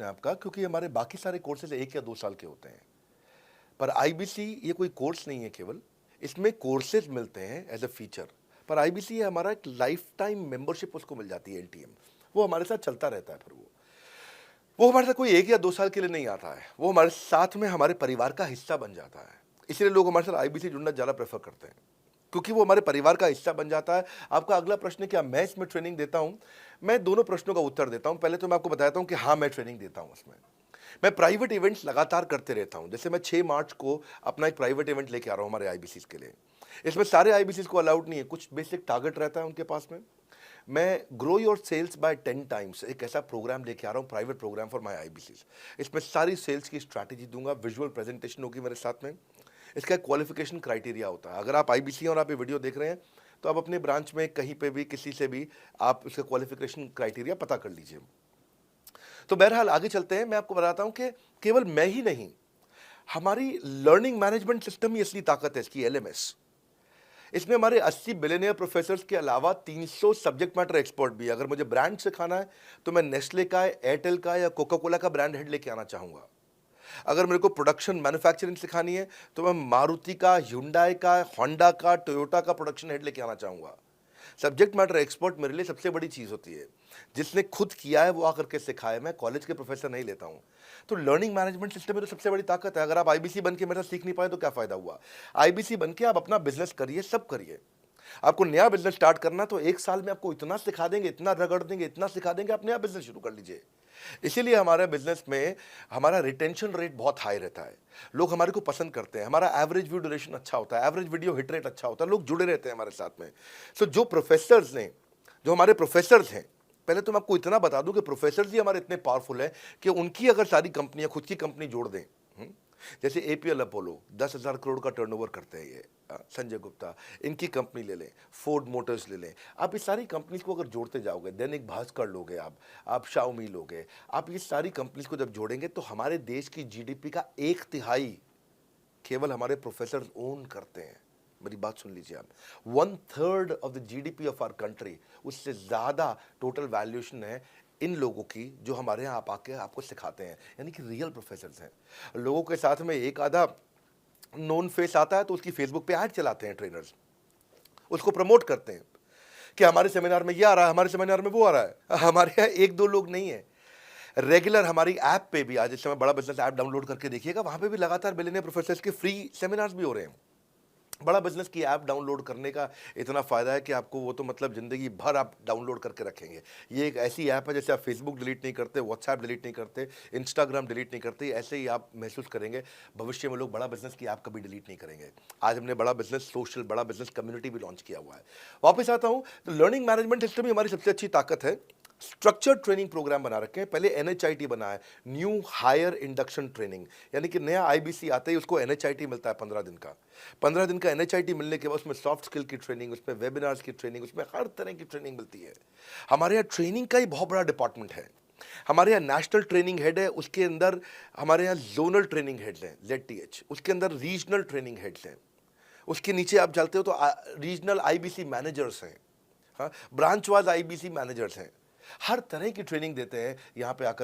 आपका क्योंकि हमारे बाकी सारे कोर्सेज 1 या 2 साल के होते हैं। पर आईबीसी ये कोई कोर्स नहीं है केवल, इसमें कोर्सेज मिलते हैं एज़ अ फीचर। पर आईबीसी ये हमारा एक लाइफ टाइम मेंबरशिप उसको मिल जाती है एलटीएम। वो हमारे साथ चलता रहता है फिर वो हमारे साथ कोई 1 या 2 साल के लिए नहीं आता है। वो हमारे साथ में हमारे परिवार का हिस्सा बन जाता है। इसलिए लोग हमारे साथ आईबीसी जुड़ना ज़्यादा प्रेफ़र करते हैं, क्योंकि वो हमारे परिवार का हिस्सा बन जाता है। आपका अगला प्रश्न है क्या मैं इसमें ट्रेनिंग देता हूँ? मैं दोनों प्रश्नों का उत्तर देता हूँ। पहले तो मैं आपको बताता हूँ कि हाँ, मैं ट्रेनिंग देता हूँ उसमें। मैं प्राइवेट इवेंट्स लगातार करते रहता हूँ। जैसे मैं 6 मार्च को अपना एक प्राइवेट इवेंट लेके आ रहा हूँ हमारे आईबीसीज़ के लिए। इसमें सारे आईबीसीज़ को अलाउड नहीं है, कुछ बेसिक टारगेट रहता है उनके पास में। मैं grow your sales by 10 times एक ऐसा प्रोग्राम लेके आ रहा हूँ, private program for my IBCs. इसमें सारी सेल्स की स्ट्रैटेजी दूँगा, विजुअल प्रेजेंटेशन होगी मेरे साथ में। इसका एक क्वालिफिकेशन क्राइटेरिया होता है। अगर आप आईबीसी हैं और आप ये वीडियो देख रहे हैं, तो आप अपने ब्रांच में कहीं पे भी किसी से भी आप इसका क्वालिफिकेशन क्राइटेरिया पता कर लीजिए। तो बहरहाल आगे चलते हैं। मैं आपको बताता हूँ कि केवल मैं ही नहीं, हमारी लर्निंग मैनेजमेंट सिस्टम ही असली ताकत है इसकी, एलएमएस। इसमें हमारे 80 बिलियनियर प्रोफेसर्स के अलावा 300 सब्जेक्ट मैटर एक्सपर्ट भी है। अगर मुझे ब्रांड सिखाना है तो मैं नेस्ले का, एयरटेल का या कोका कोला का ब्रांड हेड लेके आना चाहूँगा। अगर मेरे को प्रोडक्शन मैन्युफैक्चरिंग सिखानी है तो मैं मारुति का, ह्युंडई का, होंडा का, टोयोटा का प्रोडक्शन हेड लेके आना चाहूँगा। सब्जेक्ट मैटर एक्सपर्ट मेरे लिए सबसे बड़ी चीज़ होती है। जिसने खुद किया है वो आकर के सिखाए। मैं कॉलेज के प्रोफेसर नहीं लेता हूँ। तो लर्निंग मैनेजमेंट सिस्टम में तो सबसे बड़ी ताकत है। अगर आप आईबीसी बन के मेरे साथ सीख नहीं पाए तो क्या फ़ायदा हुआ? आईबीसी बन के आप अपना बिजनेस करिए, सब करिए। आपको नया बिजनेस स्टार्ट करना तो 1 साल में आपको इतना सिखा देंगे, इतना रगड़ देंगे, इतना सिखा देंगे, आप नया बिजनेस शुरू कर लीजिए। इसीलिए हमारे बिजनेस में हमारा रिटेंशन रेट बहुत हाई रहता है। लोग हमारे को पसंद करते हैं। हमारा एवरेज व्यू ड्यूरेशन अच्छा होता है, एवरेज वीडियो हिट रेट अच्छा होता है, लोग जुड़े रहते हैं हमारे साथ में। सो जो हमारे प्रोफेसर्स हैं, पहले तो मैं आपको इतना बता दूं कि प्रोफेसर्स ही हमारे इतने पावरफुल हैं कि उनकी अगर सारी कंपनियां खुद की कंपनी जोड़ दें, जैसे एपीएल अपोलो 10,000 करोड़ का टर्नओवर करते हैं ये, संजय गुप्ता, इनकी कंपनी ले लें, फोर्ड मोटर्स ले लें। आप इस सारी कंपनीज को अगर जोड़ते जाओगे, दैनिक भास्कर लोगे, आप शाओमी लोगे, आप ये सारी कंपनीज को जब जोड़ेंगे तो हमारे देश की जीडीपी का 1/3 केवल हमारे प्रोफेसर ओन करते हैं। मेरी बात सुन लीजिए आप, 1/3 of the GDP of our country, उससे ज़्यादा टोटल वैल्यूएशन है इन लोगों की जो हमारे यहाँ आप आके आपको सिखाते हैं, यानी कि रियल प्रोफेसर्स हैं। लोगों के साथ में एक आधा नोन फेस आता है तो उसकी फेसबुक पे ऐड चलाते हैं ट्रेनर्स, उसको प्रमोट करते हैं कि हमारे सेमिनार में ये आ रहा है, हमारे सेमिनार में वो आ रहा है। हमारे यहाँ 1-2 लोग नहीं है, रेगुलर हमारी ऐप पे भी, आज इस समय बड़ा बिजनेस ऐप डाउनलोड करके देखिएगा, वहाँ पे भी लगातार बिलियनियर प्रोफेसर्स के फ्री सेमिनार्स भी हो रहे हैं। बड़ा बिजनेस की ऐप डाउनलोड करने का इतना फ़ायदा है कि आपको वो तो मतलब ज़िंदगी भर आप डाउनलोड करके रखेंगे। ये एक ऐसी ऐप है जैसे आप फेसबुक डिलीट नहीं करते, व्हाट्सएप डिलीट नहीं करते, इंस्टाग्राम डिलीट नहीं करते, ऐसे ही आप महसूस करेंगे। भविष्य में लोग बड़ा बिजनेस की ऐप कभी डिलीट नहीं करेंगे। आज हमने बड़ा बिजनेस सोशल, बड़ा बिजनेस कम्युनिटी भी लॉन्च किया हुआ है। वापस आता हूँ, तो लर्निंग मैनेजमेंट सिस्टम ही हमारी सबसे अच्छी ताकत है। स्ट्रक्चर्ड ट्रेनिंग प्रोग्राम बना रखे हैं। पहले एनएचआईटी बना है, न्यू हायर इंडक्शन ट्रेनिंग, यानी कि नया आईबीसी आता ही उसको एनएचआईटी मिलता है 15 दिन का। 15 दिन का एनएचआईटी मिलने के बाद उसमें सॉफ्ट स्किल की ट्रेनिंग, उसमें वेबिनार्स की ट्रेनिंग, उसमें हर तरह की ट्रेनिंग मिलती है। हमारे यहाँ ट्रेनिंग का ही बहुत बड़ा डिपार्टमेंट है। हमारे यहाँ नेशनल ट्रेनिंग हेड है, उसके अंदर हमारे यहाँ जोनल ट्रेनिंग हेड्स हैं, जेडटीएच, उसके अंदर रीजनल ट्रेनिंग हेड्स हैं, उसके नीचे आप चलते हो तो रीजनल आईबीसी मैनेजर्स हैं, हाँ, ब्रांच वाइज आईबीसी मैनेजर्स हैं। हर तरह की ट्रेनिंग देते हैं यहाँ पे आकर।